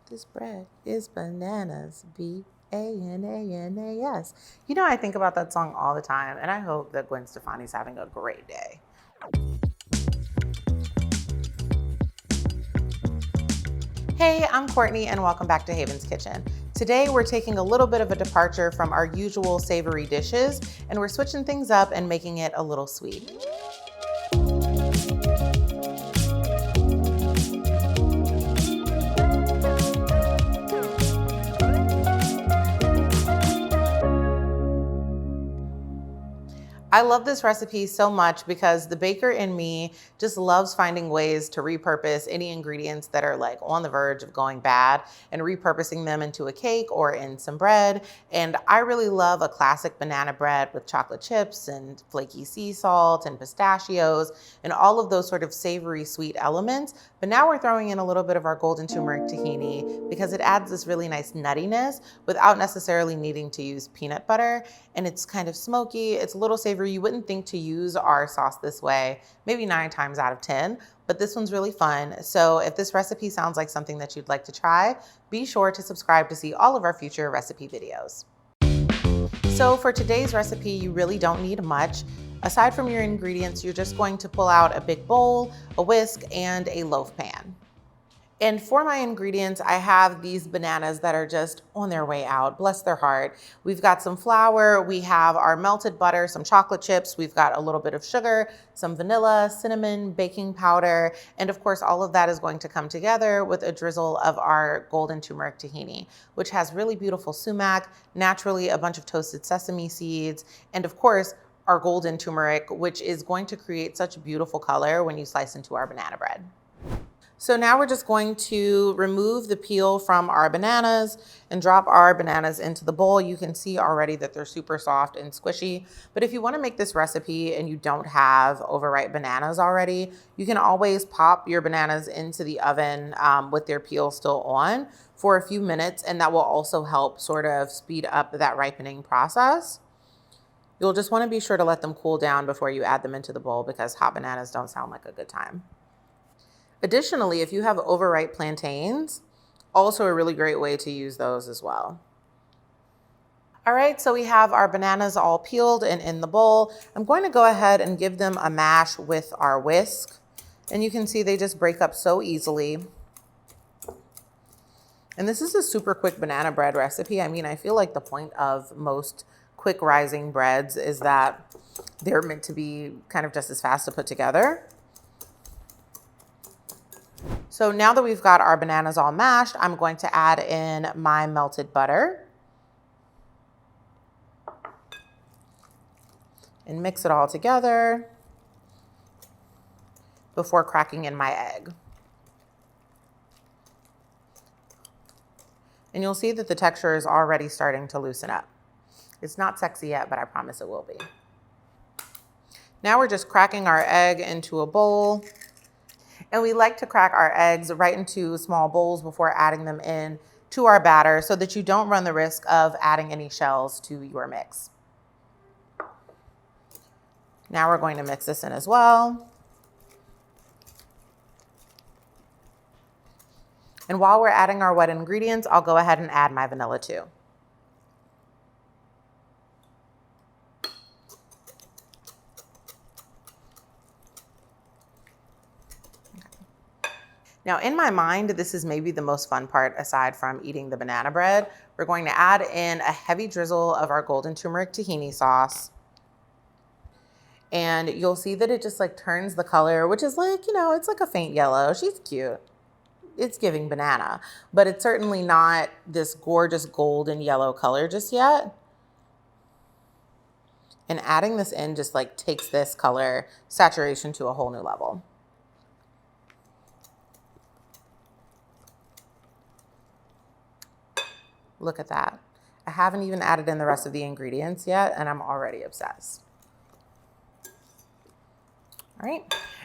This bread is bananas. Bananas. You know, I think about that song all the time, and I hope that Gwen Stefani's having a great day. Hey, I'm Courtney, and welcome back to Haven's Kitchen. Today, we're taking a little bit of a departure from our usual savory dishes, and we're switching things up and making it a little sweet. I love this recipe so much because the baker in me just loves finding ways to repurpose any ingredients that are like on the verge of going bad and repurposing them into a cake or in some bread. And I really love a classic banana bread with chocolate chips and flaky sea salt and pistachios and all of those sort of savory sweet elements. But now we're throwing in a little bit of our golden turmeric tahini because it adds this really nice nuttiness without necessarily needing to use peanut butter. And it's kind of smoky, it's a little savory. You wouldn't think to use our sauce this way, maybe 9 times out of 10, but this one's really fun. So if this recipe sounds like something that you'd like to try, be sure to subscribe to see all of our future recipe videos. So for today's recipe, you really don't need much. Aside from your ingredients, you're just going to pull out a big bowl, a whisk, and a loaf pan. And for my ingredients, I have these bananas that are just on their way out, bless their heart. We've got some flour, we have our melted butter, some chocolate chips, we've got a little bit of sugar, some vanilla, cinnamon, baking powder, and of course, all of that is going to come together with a drizzle of our golden turmeric tahini, which has really beautiful sumac, naturally a bunch of toasted sesame seeds, and of course, our golden turmeric, which is going to create such a beautiful color when you slice into our banana bread. So now we're just going to remove the peel from our bananas and drop our bananas into the bowl. You can see already that they're super soft and squishy. But if you want to make this recipe and you don't have overripe bananas already, you can always pop your bananas into the oven with their peel still on for a few minutes, and that will also help sort of speed up that ripening process. You'll just want to be sure to let them cool down before you add them into the bowl because hot bananas don't sound like a good time. Additionally, if you have overripe plantains, also a really great way to use those as well. All right, so we have our bananas all peeled and in the bowl. I'm going to go ahead and give them a mash with our whisk. And you can see they just break up so easily. And this is a super quick banana bread recipe. I mean, I feel like the point of most quick rising breads is that they're meant to be kind of just as fast to put together. So now that we've got our bananas all mashed, I'm going to add in my melted butter and mix it all together before cracking in my egg. And you'll see that the texture is already starting to loosen up. It's not sexy yet, but I promise it will be. Now we're just cracking our egg into a bowl. And we like to crack our eggs right into small bowls before adding them in to our batter so that you don't run the risk of adding any shells to your mix. Now we're going to mix this in as well. And while we're adding our wet ingredients, I'll go ahead and add my vanilla too. Now, in my mind, this is maybe the most fun part aside from eating the banana bread. We're going to add in a heavy drizzle of our golden turmeric tahini sauce. And you'll see that it just like turns the color, which is like, you know, it's like a faint yellow. She's cute. It's giving banana, but it's certainly not this gorgeous golden yellow color just yet. And adding this in just like takes this color saturation to a whole new level. Look at that. I haven't even added in the rest of the ingredients yet, and I'm already obsessed. All right.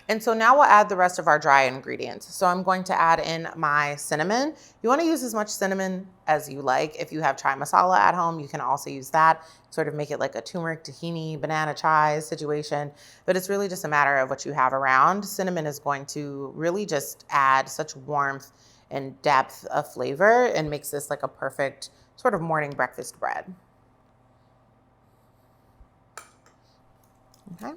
And so now we'll add the rest of our dry ingredients. So I'm going to add in my cinnamon. You want to use as much cinnamon as you like. If you have chai masala at home, you can also use that. Sort of make it like a turmeric, tahini, banana chai situation. But it's really just a matter of what you have around. Cinnamon is going to really just add such warmth and depth of flavor and makes this like a perfect sort of morning breakfast bread. Okay,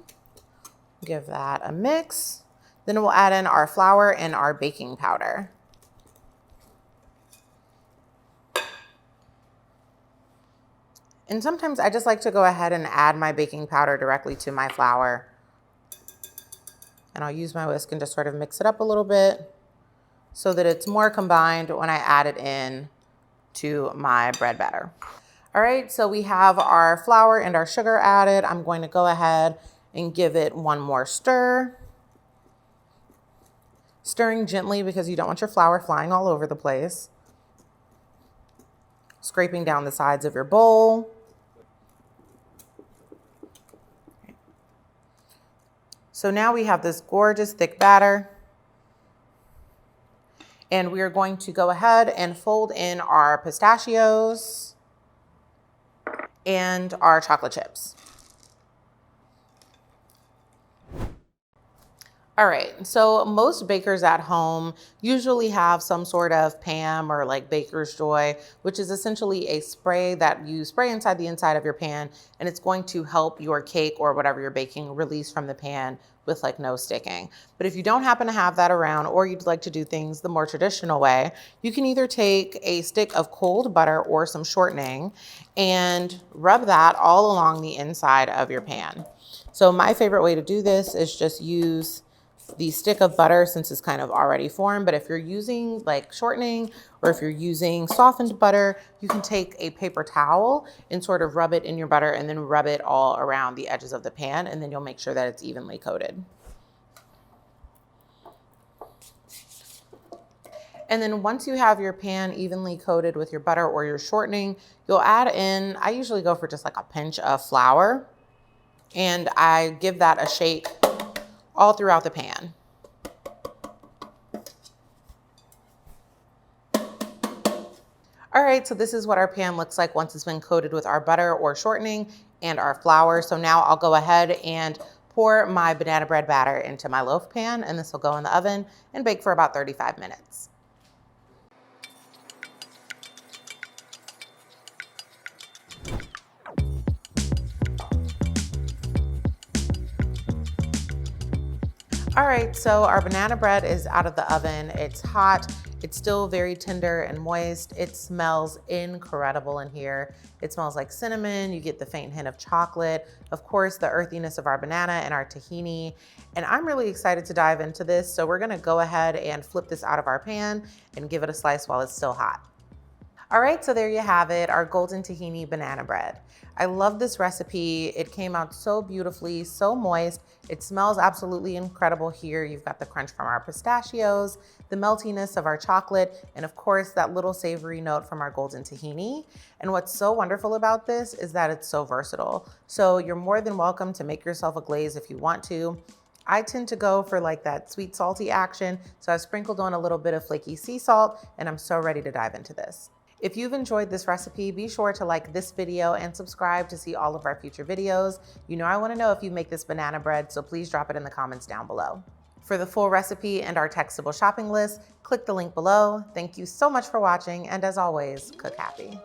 give that a mix. Then we'll add in our flour and our baking powder. And sometimes I just like to go ahead and add my baking powder directly to my flour. And I'll use my whisk and just sort of mix it up a little bit so that it's more combined when I add it in to my bread batter. All right, so we have our flour and our sugar added. I'm going to go ahead and give it one more stir. Stirring gently because you don't want your flour flying all over the place. Scraping down the sides of your bowl. So now we have this gorgeous thick batter. And we are going to go ahead and fold in our pistachios and our chocolate chips. All right, so most bakers at home usually have some sort of PAM or like Baker's Joy, which is essentially a spray that you spray inside the inside of your pan, and it's going to help your cake or whatever you're baking release from the pan with like no sticking. But if you don't happen to have that around, or you'd like to do things the more traditional way, you can either take a stick of cold butter or some shortening and rub that all along the inside of your pan. So my favorite way to do this is just use the stick of butter since it's kind of already formed. But if you're using like shortening or if you're using softened butter, you can take a paper towel and sort of rub it in your butter and then rub it all around the edges of the pan, and then you'll make sure that it's evenly coated. And then once you have your pan evenly coated with your butter or your shortening, you'll add in, I usually go for just like a pinch of flour, and I give that a shake all throughout the pan. All right, so this is what our pan looks like once it's been coated with our butter or shortening and our flour. So now I'll go ahead and pour my banana bread batter into my loaf pan, and this will go in the oven and bake for about 35 minutes. All right, so our banana bread is out of the oven. It's hot. It's still very tender and moist. It smells incredible in here. It smells like cinnamon. You get the faint hint of chocolate. Of course, the earthiness of our banana and our tahini. And I'm really excited to dive into this. So we're gonna go ahead and flip this out of our pan and give it a slice while it's still hot. All right, so there you have it, our golden tahini banana bread. I love this recipe. It came out so beautifully, so moist. It smells absolutely incredible here. You've got the crunch from our pistachios, the meltiness of our chocolate, and of course, that little savory note from our golden tahini. And what's so wonderful about this is that it's so versatile. So you're more than welcome to make yourself a glaze if you want to. I tend to go for like that sweet, salty action. So I've sprinkled on a little bit of flaky sea salt, and I'm so ready to dive into this. If you've enjoyed this recipe, be sure to like this video and subscribe to see all of our future videos. You know I want to know if you make this banana bread, so please drop it in the comments down below. For the full recipe and our textable shopping list, click the link below. Thank you so much for watching, and as always, cook happy.